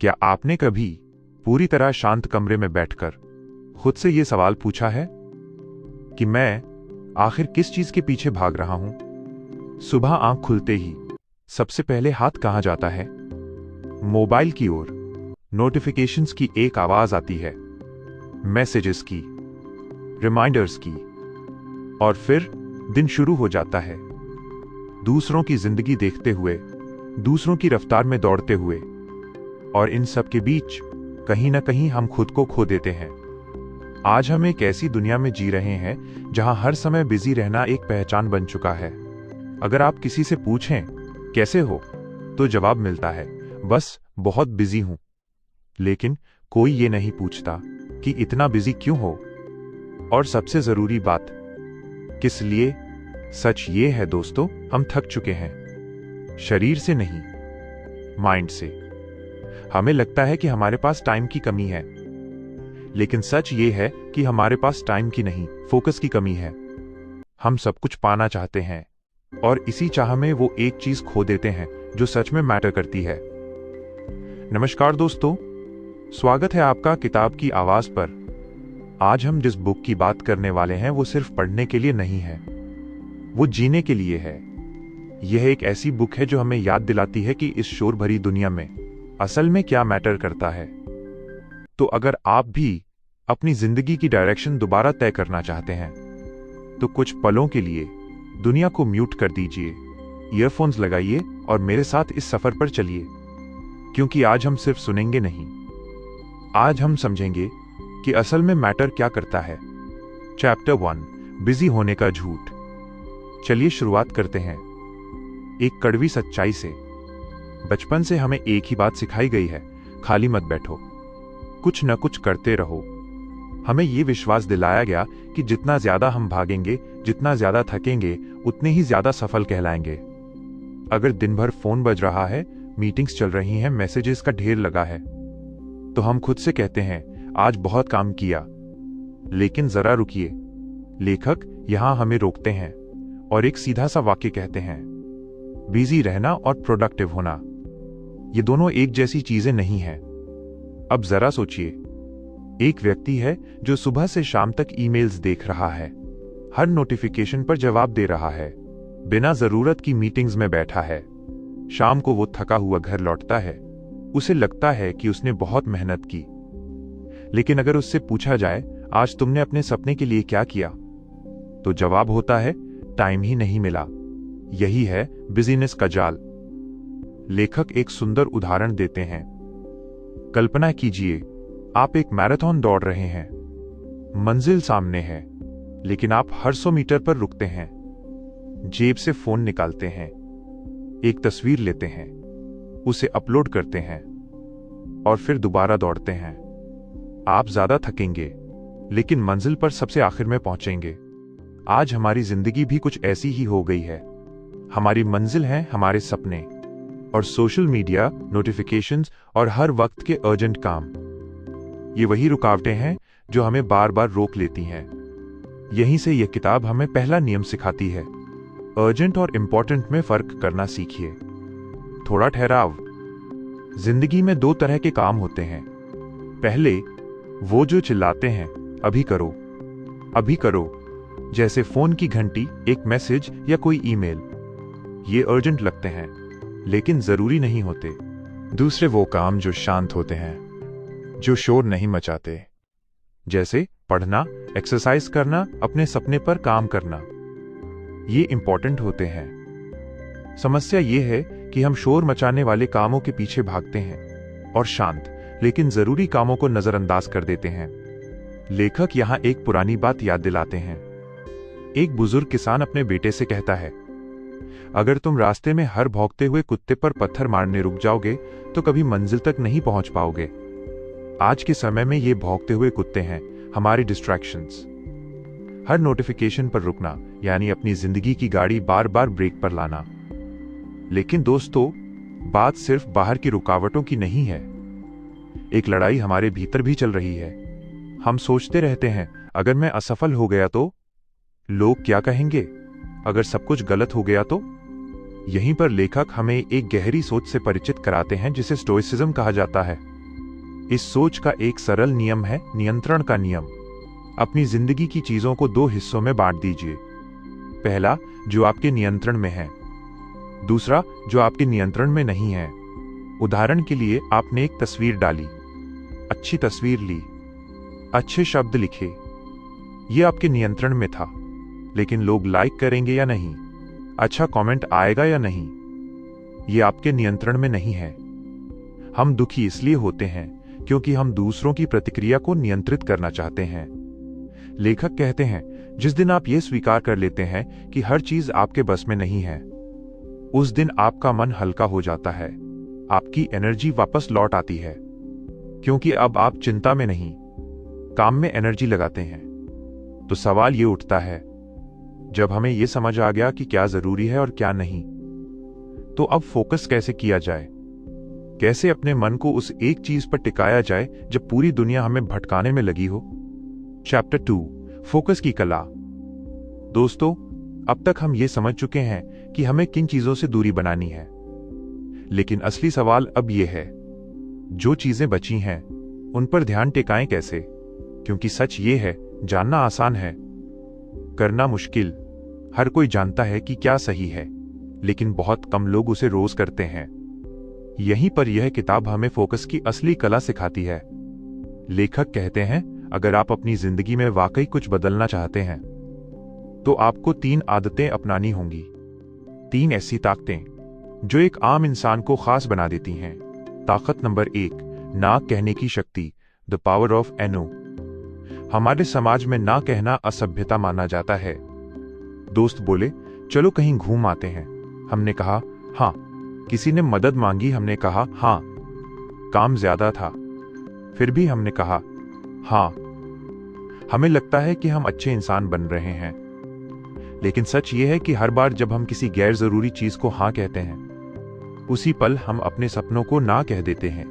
क्या आपने कभी पूरी तरह शांत कमरे में बैठकर खुद से यह सवाल पूछा है कि मैं आखिर किस चीज के पीछे भाग रहा हूं? सुबह आंख खुलते ही सबसे पहले हाथ कहां जाता है? मोबाइल की ओर। नोटिफिकेशंस की एक आवाज आती है, मैसेजेस की, रिमाइंडर्स की, और फिर दिन शुरू हो जाता है। दूसरों की जिंदगी देखते हुए, दूसरों की रफ्तार में दौड़ते हुए, और इन सब के बीच कहीं ना कहीं हम खुद को खो देते हैं। आज हम एक ऐसी दुनिया में जी रहे हैं जहां हर समय बिजी रहना एक पहचान बन चुका है। अगर आप किसी से पूछें कैसे हो, तो जवाब मिलता है, बस बहुत बिजी हूं। लेकिन कोई ये नहीं पूछता कि इतना बिजी क्यों हो, और सबसे जरूरी बात, किस लिए? सच ये है दोस्तों, हम थक चुके हैं। शरीर से नहीं, माइंड से। हमें लगता है कि हमारे पास टाइम की कमी है, लेकिन सच ये है कि हमारे पास टाइम की नहीं, फोकस की कमी है। हम सब कुछ पाना चाहते हैं, और इसी चाह में वो एक चीज खो देते हैं जो सच में मैटर करती है। नमस्कार दोस्तों, स्वागत है आपका किताब की आवाज पर। आज हम जिस बुक की बात करने वाले हैं वो सिर्फ पढ़ने के लिए नहीं है, वो जीने के लिए है। यह एक ऐसी बुक है जो हमें याद दिलाती है कि इस शोर भरी दुनिया में असल में क्या मैटर करता है। तो अगर आप भी अपनी जिंदगी की डायरेक्शन दोबारा तय करना चाहते हैं, तो कुछ पलों के लिए दुनिया को म्यूट कर दीजिए, ईयरफोन्स लगाइए और मेरे साथ इस सफर पर चलिए। क्योंकि आज हम सिर्फ सुनेंगे नहीं, आज हम समझेंगे कि असल में मैटर क्या करता है। चैप्टर 1, बिजी होने का झूठ। चलिए शुरुआत करते हैं एक कड़वी सच्चाई से। बचपन से हमें एक ही बात सिखाई गई है, खाली मत बैठो, कुछ न कुछ करते रहो। हमें यह विश्वास दिलाया गया कि जितना ज्यादा हम भागेंगे, जितना ज्यादा थकेंगे, उतने ही ज्यादा सफल कहलाएंगे। अगर दिन भर फोन बज रहा है, मीटिंग्स चल रही हैं, मैसेजेस का ढेर लगा है, तो हम खुद से कहते हैं आज बहुत काम किया। लेकिन जरा रुकिए, लेखक यहां हमें रोकते हैं और एक सीधा सा वाक्य कहते हैं, बिजी रहना और प्रोडक्टिव होना, ये दोनों एक जैसी चीजें नहीं हैं। अब जरा सोचिए, एक व्यक्ति है जो सुबह से शाम तक ईमेल्स देख रहा है, हर नोटिफिकेशन पर जवाब दे रहा है, बिना जरूरत की मीटिंग्स में बैठा है। शाम को वो थका हुआ घर लौटता है, उसे लगता है कि उसने बहुत मेहनत की। लेकिन अगर उससे पूछा जाए, आज तुमने अपने सपने के लिए क्या किया, तो जवाब होता है, टाइम ही नहीं मिला। यही है बिजीनेस का जाल। लेखक एक सुंदर उदाहरण देते हैं। कल्पना कीजिए, आप एक मैराथन दौड़ रहे हैं, मंजिल सामने है, लेकिन आप हर 100 मीटर पर रुकते हैं, जेब से फोन निकालते हैं, एक तस्वीर लेते हैं, उसे अपलोड करते हैं, और फिर दोबारा दौड़ते हैं। आप ज्यादा थकेंगे, लेकिन मंजिल पर सबसे आखिर में पहुंचेंगे। आज हमारी जिंदगी भी कुछ ऐसी ही हो गई है। हमारी मंजिल है हमारे सपने, और सोशल मीडिया, नोटिफिकेशंस और हर वक्त के अर्जेंट काम। ये वही रुकावटें हैं जो हमें बार बार रोक लेती हैं। यहीं से यह किताब हमें पहला नियम सिखाती है, अर्जेंट और इंपॉर्टेंट में फर्क करना सीखिए। थोड़ा ठहराव। जिंदगी में 2 तरह के काम होते हैं। पहले वो जो चिल्लाते हैं, अभी करो, अभी करो, जैसे फोन की घंटी, एक मैसेज या कोई ईमेल। ये अर्जेंट लगते हैं, लेकिन जरूरी नहीं होते। दूसरे वो काम जो शांत होते हैं, जो शोर नहीं मचाते, जैसे पढ़ना, एक्सरसाइज करना, अपने सपने पर काम करना। ये इंपॉर्टेंट होते हैं। समस्या ये है कि हम शोर मचाने वाले कामों के पीछे भागते हैं और शांत लेकिन जरूरी कामों को नजरअंदाज कर देते हैं। लेखक यहां एक पुरानी बात याद दिलाते हैं। एक बुजुर्ग किसान अपने बेटे से कहता है, अगर तुम रास्ते में हर भौंकते हुए कुत्ते पर पत्थर मारने रुक जाओगे तो कभी मंजिल तक नहीं पहुंच पाओगे। आज के समय में ये भौंकते हुए कुत्ते हैं हमारे डिस्ट्रैक्शंस। हर नोटिफिकेशन पर रुकना यानी अपनी जिंदगी की गाड़ी बार बार ब्रेक पर लाना। लेकिन दोस्तों, बात सिर्फ बाहर की रुकावटों की नहीं है। एक लड़ाई हमारे भीतर भी चल रही है। हम सोचते रहते हैं, अगर मैं असफल हो गया तो लोग क्या कहेंगे, अगर सब कुछ गलत हो गया तो। यहीं पर लेखक हमें एक गहरी सोच से परिचित कराते हैं जिसे स्टोइसिज्म कहा जाता है। इस सोच का एक सरल नियम है नियंत्रण का नियम। अपनी जिंदगी की चीजों को 2 हिस्सों में बांट दीजिए। पहला, जो आपके नियंत्रण में है। दूसरा, जो आपके नियंत्रण में नहीं है। उदाहरण के लिए, आपने एक तस्वीर डाली, अच्छी तस्वीर ली, अच्छे शब्द लिखे, यह आपके नियंत्रण में था। लेकिन लोग लाइक करेंगे या नहीं, अच्छा कमेंट आएगा या नहीं, यह आपके नियंत्रण में नहीं है। हम दुखी इसलिए होते हैं क्योंकि हम दूसरों की प्रतिक्रिया को नियंत्रित करना चाहते हैं। लेखक कहते हैं, जिस दिन आप यह स्वीकार कर लेते हैं कि हर चीज आपके बस में नहीं है, उस दिन आपका मन हल्का हो जाता है, आपकी एनर्जी वापस लौट आती है, क्योंकि अब आप चिंता में नहीं, काम में एनर्जी लगाते हैं। तो सवाल ये उठता है, जब हमें यह समझ आ गया कि क्या जरूरी है और क्या नहीं, तो अब फोकस कैसे किया जाए? कैसे अपने मन को उस एक चीज पर टिकाया जाए जब पूरी दुनिया हमें भटकाने में लगी हो? चैप्टर 2, फोकस की कला। दोस्तों, अब तक हम ये समझ चुके हैं कि हमें किन चीजों से दूरी बनानी है। लेकिन असली सवाल अब यह है, जो चीजें बची हैं उन पर ध्यान टिकाएं कैसे? क्योंकि सच ये है, जानना आसान है, करना मुश्किल। हर कोई जानता है कि क्या सही है, लेकिन बहुत कम लोग उसे रोज करते हैं। यहीं पर यह किताब हमें फोकस की असली कला सिखाती है। लेखक कहते हैं, अगर आप अपनी जिंदगी में वाकई कुछ बदलना चाहते हैं तो आपको 3 आदतें अपनानी होंगी। 3 ऐसी ताकतें जो एक आम इंसान को खास बना देती हैं। ताकत नंबर 1, ना कहने की शक्ति, द पावर ऑफ नो। हमारे समाज में ना कहना असभ्यता माना जाता है। दोस्त बोले, चलो कहीं घूम आते हैं, हमने कहा हाँ। किसी ने मदद मांगी, हमने कहा हाँ। काम ज्यादा था, फिर भी हमने कहा हाँ। हमें लगता है कि हम अच्छे इंसान बन रहे हैं, लेकिन सच ये है कि हर बार जब हम किसी गैर जरूरी चीज को हाँ कहते हैं, उसी पल हम अपने सपनों को ना कह देते हैं।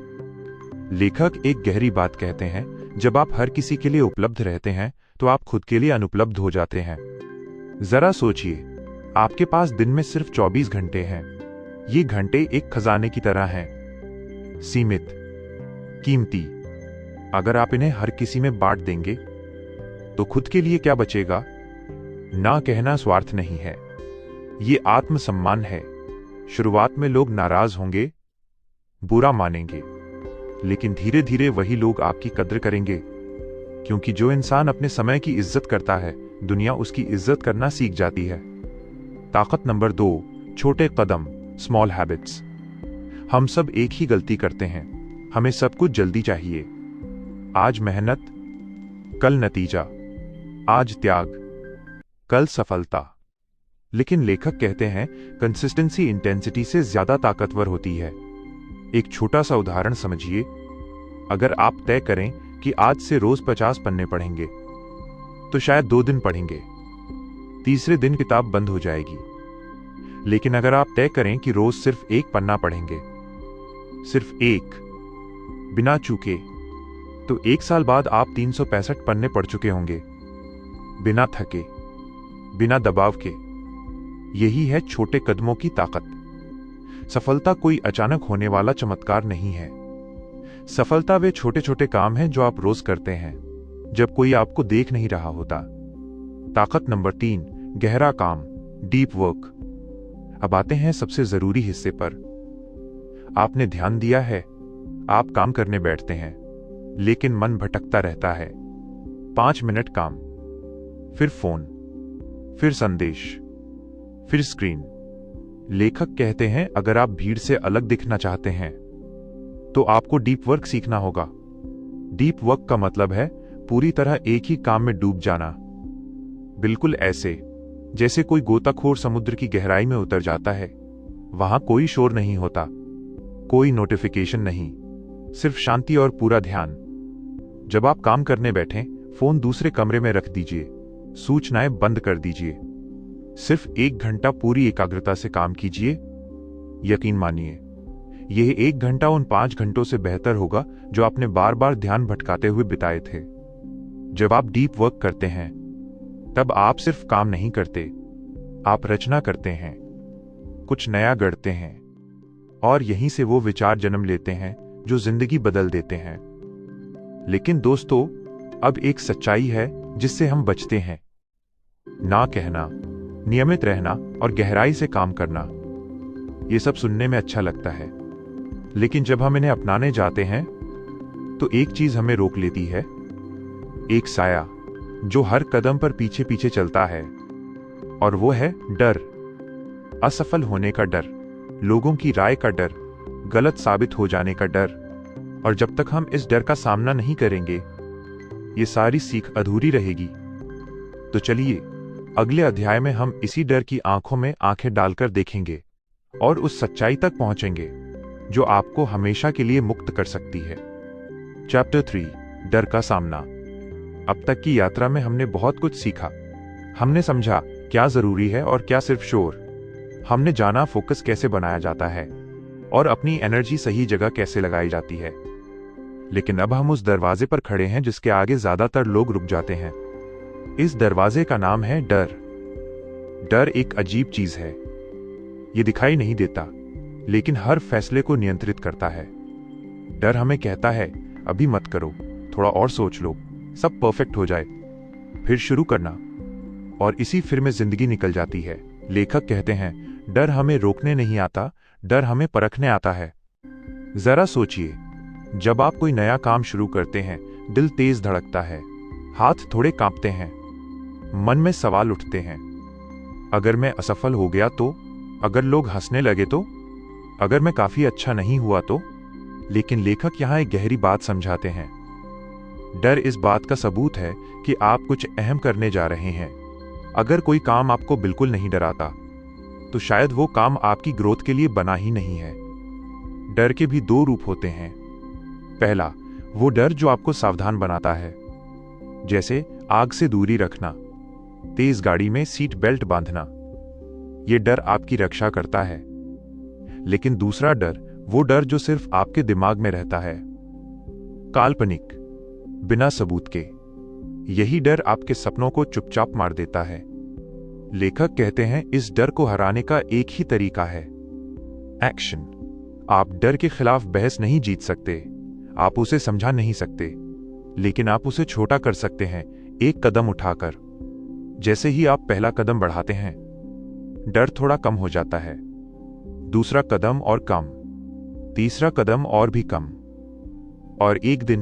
लेखक एक गहरी बात कहते हैं, जब आप हर किसी के लिए उपलब्ध रहते हैं तो आप खुद के लिए अनुपलब्ध हो जाते हैं। जरा सोचिए, आपके पास दिन में सिर्फ 24 घंटे हैं। ये घंटे एक खजाने की तरह हैं, सीमित, कीमती। अगर आप इन्हें हर किसी में बांट देंगे तो खुद के लिए क्या बचेगा? ना कहना स्वार्थ नहीं है, ये आत्मसम्मान है। शुरुआत में लोग नाराज होंगे, बुरा मानेंगे, लेकिन धीरे धीरे वही लोग आपकी कद्र करेंगे, क्योंकि जो इंसान अपने समय की इज्जत करता है, दुनिया उसकी इज्जत करना सीख जाती है। ताकत नंबर 2, छोटे कदम, स्मॉल हैबिट्स। हम सब एक ही गलती करते हैं, हमें सब कुछ जल्दी चाहिए। आज मेहनत, कल नतीजा, आज त्याग, कल सफलता। लेकिन लेखक कहते हैं, कंसिस्टेंसी इंटेंसिटी से ज्यादा ताकतवर होती है। एक छोटा सा उदाहरण समझिए। अगर आप तय करें कि आज से रोज 50 पन्ने पढ़ेंगे, तो शायद 2 दिन पढ़ेंगे, तीसरे दिन किताब बंद हो जाएगी। लेकिन अगर आप तय करें कि रोज सिर्फ 1 पन्ना पढ़ेंगे, सिर्फ 1, बिना चूके, तो 1 साल बाद आप 365 पन्ने पढ़ चुके होंगे, बिना थके, बिना दबाव के। यही है छोटे कदमों की ताकत। सफलता कोई अचानक होने वाला चमत्कार नहीं है। सफलता वे छोटे छोटे काम हैं जो आप रोज करते हैं, जब कोई आपको देख नहीं रहा होता। ताकत नंबर 3, गहरा काम, डीप वर्क। अब आते हैं सबसे जरूरी हिस्से पर। आपने ध्यान दिया है, आप काम करने बैठते हैं, लेकिन मन भटकता रहता है। 5 मिनट काम, फिर फोन, फिर संदेश, फिर स्क्रीन। लेखक कहते हैं, अगर आप भीड़ से अलग दिखना चाहते हैं तो आपको डीप वर्क सीखना होगा। डीप वर्क का मतलब है पूरी तरह एक ही काम में डूब जाना। बिल्कुल ऐसे जैसे कोई गोताखोर समुद्र की गहराई में उतर जाता है। वहां कोई शोर नहीं होता, कोई नोटिफिकेशन नहीं, सिर्फ शांति और पूरा ध्यान। जब आप काम करने बैठें, फोन दूसरे कमरे में रख दीजिए, सूचनाएं बंद कर दीजिए। सिर्फ 1 घंटा पूरी एकाग्रता से काम कीजिए। यकीन मानिए, यह 1 घंटा उन 5 घंटों से बेहतर होगा जो आपने बार बार ध्यान भटकाते हुए बिताए थे। जब आप डीप वर्क करते हैं, तब आप सिर्फ काम नहीं करते, आप रचना करते हैं, कुछ नया गढ़ते हैं, और यहीं से वो विचार जन्म लेते हैं जो जिंदगी बदल देते हैं। लेकिन दोस्तों, अब एक सच्चाई है जिससे हम बचते हैं। ना कहना, नियमित रहना और गहराई से काम करना। ये सब सुनने में अच्छा लगता है, लेकिन जब हम इन्हें अपनाने जाते हैं तो एक चीज हमें रोक लेती है। एक साया जो हर कदम पर पीछे पीछे चलता है, और वो है डर। असफल होने का डर, लोगों की राय का डर, गलत साबित हो जाने का डर। और जब तक हम इस डर का सामना नहीं करेंगे, ये सारी सीख अधूरी रहेगी। तो चलिए, अगले अध्याय में हम इसी डर की आंखों में आंखें डालकर देखेंगे और उस सच्चाई तक पहुंचेंगे जो आपको हमेशा के लिए मुक्त कर सकती है। चैप्टर 3, डर का सामना। अब तक की यात्रा में हमने बहुत कुछ सीखा। हमने समझा क्या जरूरी है और क्या सिर्फ शोर। हमने जाना फोकस कैसे बनाया जाता है और अपनी एनर्जी सही जगह कैसे लगाई जाती है। लेकिन अब हम उस दरवाजे पर खड़े हैं जिसके आगे ज्यादातर लोग रुक जाते हैं। इस दरवाजे का नाम है डर। डर एक अजीब चीज है। ये दिखाई नहीं देता, लेकिन हर फैसले को नियंत्रित करता है। डर हमें कहता है, अभी मत करो, थोड़ा और सोच लो, सब परफेक्ट हो जाए, फिर शुरू करना। और इसी फिर में जिंदगी निकल जाती है। लेखक कहते हैं, डर हमें रोकने नहीं आता, डर हमें परखने आता है। जरा सोचिए, जब आप कोई नया काम शुरू करते हैं, दिल तेज धड़कता है, हाथ थोड़े कांपते हैं, मन में सवाल उठते हैं। अगर मैं असफल हो गया तो? अगर लोग हंसने लगे तो? अगर मैं काफी अच्छा नहीं हुआ तो? लेकिन लेखक यहां एक गहरी बात समझाते हैं। डर इस बात का सबूत है कि आप कुछ अहम करने जा रहे हैं। अगर कोई काम आपको बिल्कुल नहीं डराता, तो शायद वो काम आपकी ग्रोथ के लिए बना ही नहीं है। डर के भी दो रूप होते हैं। पहला, वो डर जो आपको सावधान बनाता है, जैसे आग से दूरी रखना, तेज गाड़ी में सीट बेल्ट बांधना। ये डर आपकी रक्षा करता है। लेकिन दूसरा डर, वो डर जो सिर्फ आपके दिमाग में रहता है, काल्पनिक, बिना सबूत के। यही डर आपके सपनों को चुपचाप मार देता है। लेखक कहते हैं, इस डर को हराने का एक ही तरीका है, एक्शन। आप डर के खिलाफ बहस नहीं जीत सकते, आप उसे समझा नहीं सकते, लेकिन आप उसे छोटा कर सकते हैं, एक कदम उठाकर। जैसे ही आप पहला कदम बढ़ाते हैं, डर थोड़ा कम हो जाता है, दूसरा कदम और कम, तीसरा कदम और भी कम। और एक दिन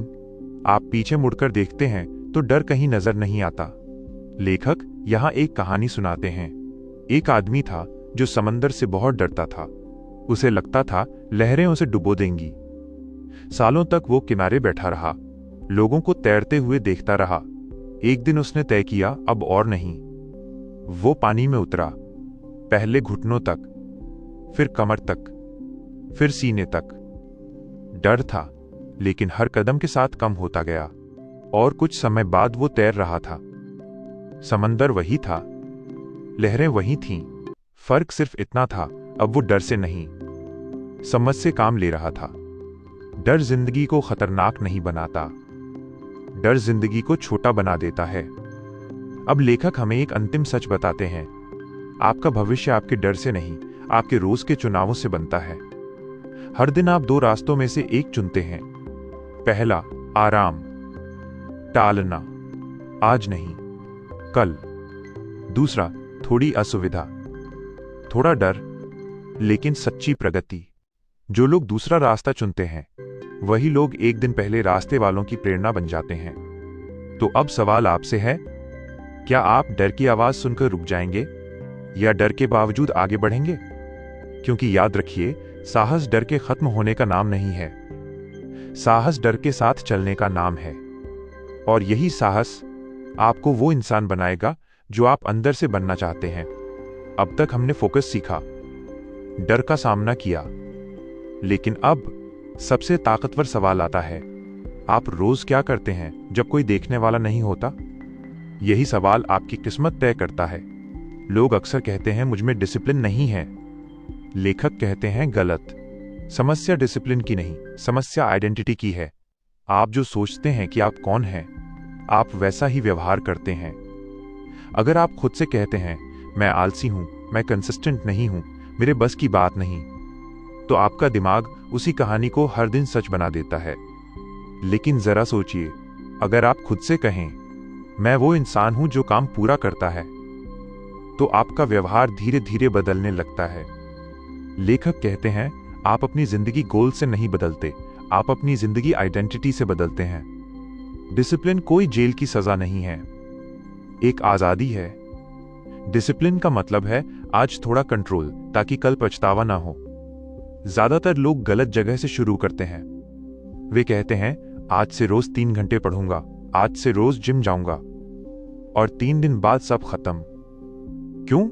आप पीछे मुड़कर देखते हैं तो डर कहीं नजर नहीं आता। लेखक यहां एक कहानी सुनाते हैं। एक आदमी था जो समंदर से बहुत डरता था। उसे लगता था लहरें उसे डुबो देंगी। सालों तक वो किनारे बैठा रहा, लोगों को तैरते हुए देखता रहा। एक दिन उसने तय किया, अब और नहीं। वो पानी में उतरा, पहले घुटनों तक, फिर कमर तक, फिर सीने तक। डर था, लेकिन हर कदम के साथ कम होता गया, और कुछ समय बाद वो तैर रहा था। समंदर वही था, लहरें वही थीं, फर्क सिर्फ इतना था, अब वो डर से नहीं, समझ से काम ले रहा था। डर जिंदगी को खतरनाक नहीं बनाता, डर जिंदगी को छोटा बना देता है। अब लेखक हमें एक अंतिम सच बताते हैं, आपका भविष्य आपके डर से नहीं, आपके रोज के चुनावों से बनता है। हर दिन आप दो रास्तों में से एक चुनते हैं। पहला, आराम, टालना, आज नहीं, कल। दूसरा, थोड़ी असुविधा, थोड़ा डर, लेकिन सच्ची प्रगति। जो लोग दूसरा रास्ता चुनते हैं, वही लोग एक दिन पहले रास्ते वालों की प्रेरणा बन जाते हैं। तो अब सवाल आपसे है, क्या आप डर की आवाज सुनकर रुक जाएंगे या डर के बावजूद आगे बढ़ेंगे? क्योंकि याद रखिए, साहस डर के खत्म होने का नाम नहीं है, साहस डर के साथ चलने का नाम है। और यही साहस आपको वो इंसान बनाएगा जो आप अंदर से बनना चाहते हैं। अब तक हमने फोकस सीखा, डर का सामना किया, लेकिन अब सबसे ताकतवर सवाल आता है, आप रोज क्या करते हैं जब कोई देखने वाला नहीं होता? यही सवाल आपकी किस्मत तय करता है। लोग अक्सर कहते हैं, मुझ में डिसिप्लिन नहीं है। लेखक कहते हैं, गलत। समस्या डिसिप्लिन की नहीं, समस्या आइडेंटिटी की है। आप जो सोचते हैं कि आप कौन हैं, आप वैसा ही व्यवहार करते हैं। अगर आप खुद से कहते हैं, मैं आलसी हूं, मैं कंसिस्टेंट नहीं हूं, मेरे बस की बात नहीं, तो आपका दिमाग उसी कहानी को हर दिन सच बना देता है। लेकिन जरा सोचिए, अगर आप खुद से कहें मैं वो इंसान हूं जो काम पूरा करता है, तो आपका व्यवहार धीरे धीरे बदलने लगता है। लेखक कहते हैं, आप अपनी जिंदगी गोल से नहीं बदलते, आप अपनी जिंदगी आइडेंटिटी से बदलते हैं। डिसिप्लिन कोई जेल की सजा नहीं है, एक आजादी है। डिसिप्लिन का मतलब है आज थोड़ा कंट्रोल, ताकि कल पछतावा ना हो। ज्यादातर लोग गलत जगह से शुरू करते हैं। वे कहते हैं, आज से रोज 3 घंटे पढ़ूंगा, आज से रोज जिम जाऊंगा, और 3 दिन बाद सब खत्म। क्यों?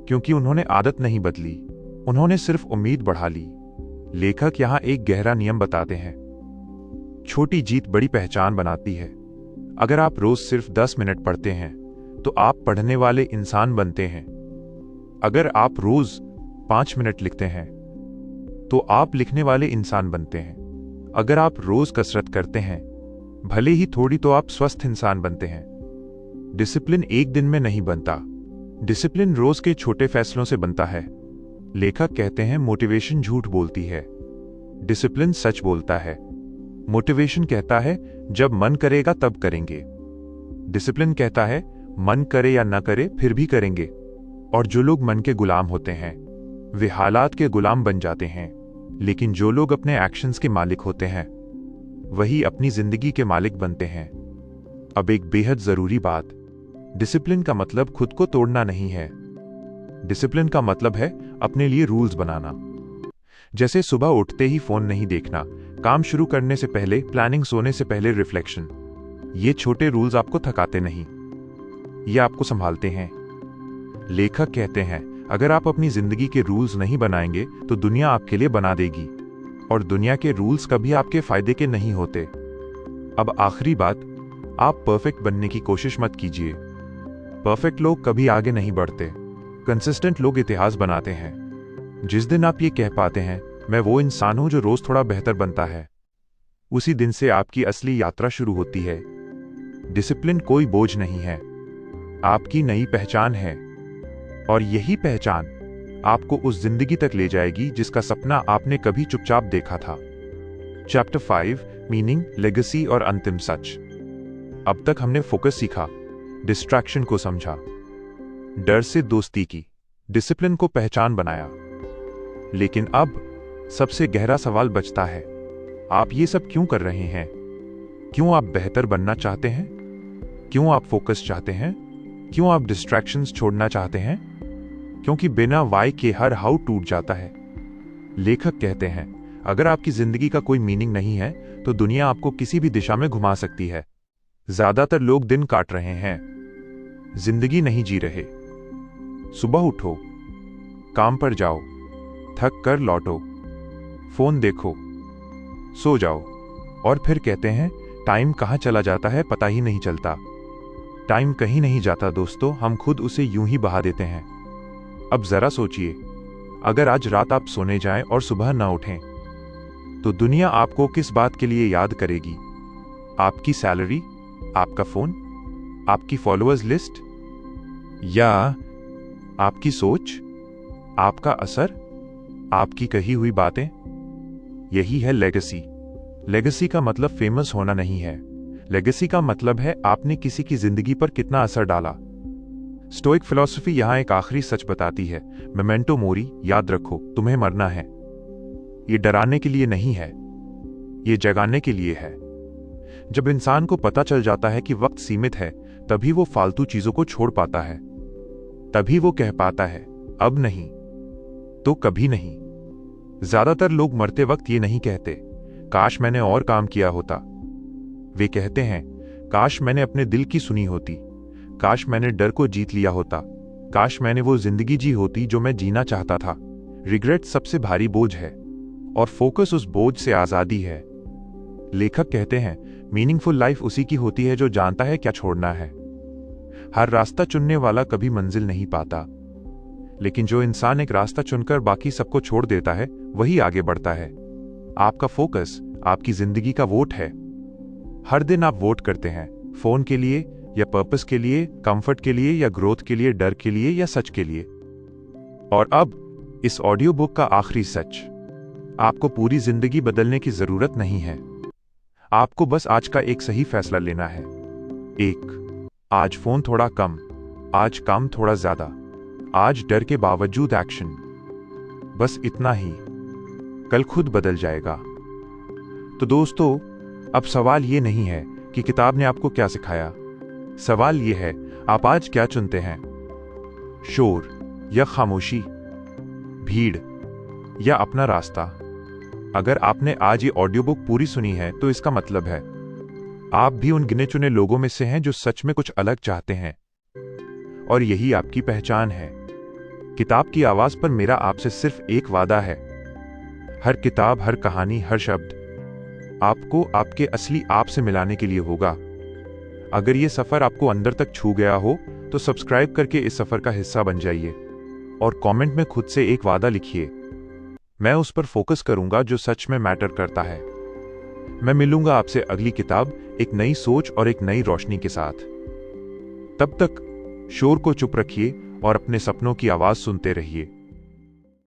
क्योंकि उन्होंने आदत नहीं बदली, उन्होंने सिर्फ उम्मीद बढ़ा ली। लेखक यहां एक गहरा नियम बताते हैं, छोटी जीत बड़ी पहचान बनाती है। अगर आप रोज सिर्फ 10 मिनट पढ़ते हैं तो आप पढ़ने वाले इंसान बनते हैं। अगर आप रोज 5 मिनट लिखते हैं तो आप लिखने वाले इंसान बनते हैं। अगर आप रोज कसरत करते हैं, भले ही थोड़ी, तो आप स्वस्थ इंसान बनते हैं। डिसिप्लिन एक दिन में नहीं बनता, डिसिप्लिन रोज के छोटे फैसलों से बनता है। लेखक कहते हैं, मोटिवेशन झूठ बोलती है, डिसिप्लिन सच बोलता है। मोटिवेशन कहता है जब मन करेगा तब करेंगे, डिसिप्लिन कहता है मन करे या ना करे फिर भी करेंगे। और जो लोग मन के गुलाम होते हैं वे हालात के गुलाम बन जाते हैं, लेकिन जो लोग अपने एक्शंस के मालिक होते हैं वही अपनी जिंदगी के मालिक बनते हैं। अब एक बेहद जरूरी बात, डिसिप्लिन का मतलब खुद को तोड़ना नहीं है। डिसिप्लिन का मतलब है अपने लिए रूल्स बनाना। जैसे सुबह उठते ही फोन नहीं देखना, काम शुरू करने से पहले प्लानिंग, सोने से पहले रिफ्लेक्शन। ये छोटे रूल्स आपको थकाते नहीं, ये आपको संभालते हैं। लेखक कहते हैं, अगर आप अपनी जिंदगी के रूल्स नहीं बनाएंगे तो दुनिया आपके लिए बना देगी, और दुनिया के रूल्स कभी आपके फायदे के नहीं होते। अब आखिरी बात, आप परफेक्ट बनने की कोशिश मत कीजिए। परफेक्ट लोग कभी आगे नहीं बढ़ते, कंसिस्टेंट लोग इतिहास बनाते हैं। जिस दिन आप ये कह पाते हैं, मैं वो इंसान हूं जो रोज थोड़ा बेहतर बनता है, उसी दिन से आपकी असली यात्रा शुरू होती है। डिसिप्लिन कोई बोझ नहीं है, आपकी नई पहचान है, और यही पहचान आपको उस जिंदगी तक ले जाएगी जिसका सपना आपने कभी चुपचाप देखा था। चैप्टर 5, मीनिंग, लेगेसी और अंतिम सच। अब तक हमने फोकस सीखा, डिस्ट्रैक्शन को समझा, डर से दोस्ती की, डिसिप्लिन को पहचान बनाया। लेकिन अब सबसे गहरा सवाल बचता है, आप ये सब क्यों कर रहे हैं? क्यों आप बेहतर बनना चाहते हैं? क्यों आप फोकस चाहते हैं? क्यों आप डिस्ट्रैक्शंस छोड़ना चाहते हैं? क्योंकि बिना वाई के हर हाउ टूट जाता है। लेखक कहते हैं, अगर आपकी जिंदगी का कोई मीनिंग नहीं है तो दुनिया आपको किसी भी दिशा में घुमा सकती है। ज्यादातर लोग दिन काट रहे हैं, जिंदगी नहीं जी रहे। सुबह उठो, काम पर जाओ, थक कर लौटो, फोन देखो, सो जाओ, और फिर कहते हैं टाइम कहां चला जाता है पता ही नहीं चलता। टाइम कहीं नहीं जाता दोस्तों, हम खुद उसे यूं ही बहा देते हैं। अब जरा सोचिए, अगर आज रात आप सोने जाएं और सुबह ना उठें, तो दुनिया आपको किस बात के लिए याद करेगी? आपकी सैलरी, आपका फोन, आपकी फॉलोअर्स लिस्ट, या आपकी सोच, आपका असर, आपकी कही हुई बातें? यही है लेगेसी। लेगेसी का मतलब फेमस होना नहीं है, लेगेसी का मतलब है आपने किसी की जिंदगी पर कितना असर डाला। स्टोइक फिलॉसफी यहां एक आखिरी सच बताती है, मेमेंटो मोरी, याद रखो तुम्हें मरना है। ये डराने के लिए नहीं है, ये जगाने के लिए है। जब इंसान को पता चल जाता है कि वक्त सीमित है, तभी वो फालतू चीजों को छोड़ पाता है। तभी वो कह पाता है, अब नहीं तो कभी नहीं। ज्यादातर लोग मरते वक्त ये नहीं कहते, काश मैंने और काम किया होता। वे कहते हैं, काश मैंने अपने दिल की सुनी होती, काश मैंने डर को जीत लिया होता, काश मैंने वो जिंदगी जी होती जो मैं जीना चाहता था। रिग्रेट सबसे भारी बोझ है, और फोकस उस बोझ से आजादी है। लेखक कहते हैं, मीनिंगफुल लाइफ उसी की होती है जो जानता है क्या छोड़ना है। हर रास्ता चुनने वाला कभी मंजिल नहीं पाता, लेकिन जो इंसान एक रास्ता चुनकर बाकी सबको छोड़ देता है वही आगे बढ़ता है। आपका फोकस आपकी जिंदगी का वोट है। हर दिन आप वोट करते हैं, फोन के लिए या पर्पस के लिए, कंफर्ट के लिए या ग्रोथ के लिए, डर के लिए या सच के लिए। और अब इस ऑडियो बुक का आखिरी सच, आपको पूरी जिंदगी बदलने की जरूरत नहीं है। आपको बस आज का एक सही फैसला लेना है। 1, आज फोन थोड़ा कम, आज काम थोड़ा ज्यादा, आज डर के बावजूद एक्शन। बस इतना ही, कल खुद बदल जाएगा। तो दोस्तों, अब सवाल ये नहीं है कि किताब ने आपको क्या सिखाया। सवाल ये है, आप आज क्या चुनते हैं? शोर या खामोशी, भीड़ या अपना रास्ता? अगर आपने आज ये ऑडियो बुक पूरी सुनी है तो इसका मतलब है आप भी उन गिने चुने लोगों में से हैं जो सच में कुछ अलग चाहते हैं, और यही आपकी पहचान है। किताब की आवाज पर मेरा आपसे सिर्फ एक वादा है, हर किताब, हर कहानी, हर शब्द आपको आपके असली आप से मिलाने के लिए होगा। अगर ये सफर आपको अंदर तक छू गया हो तो सब्सक्राइब करके इस सफर का हिस्सा बन जाइए और कमेंट में खुद से एक वादा लिखिए। मैं उस पर फोकस करूंगा जो सच में मैटर करता है। मैं मिलूंगा आपसे अगली किताब, एक नई सोच और एक नई रोशनी के साथ। तब तक शोर को चुप रखिए और अपने सपनों की आवाज सुनते रहिए।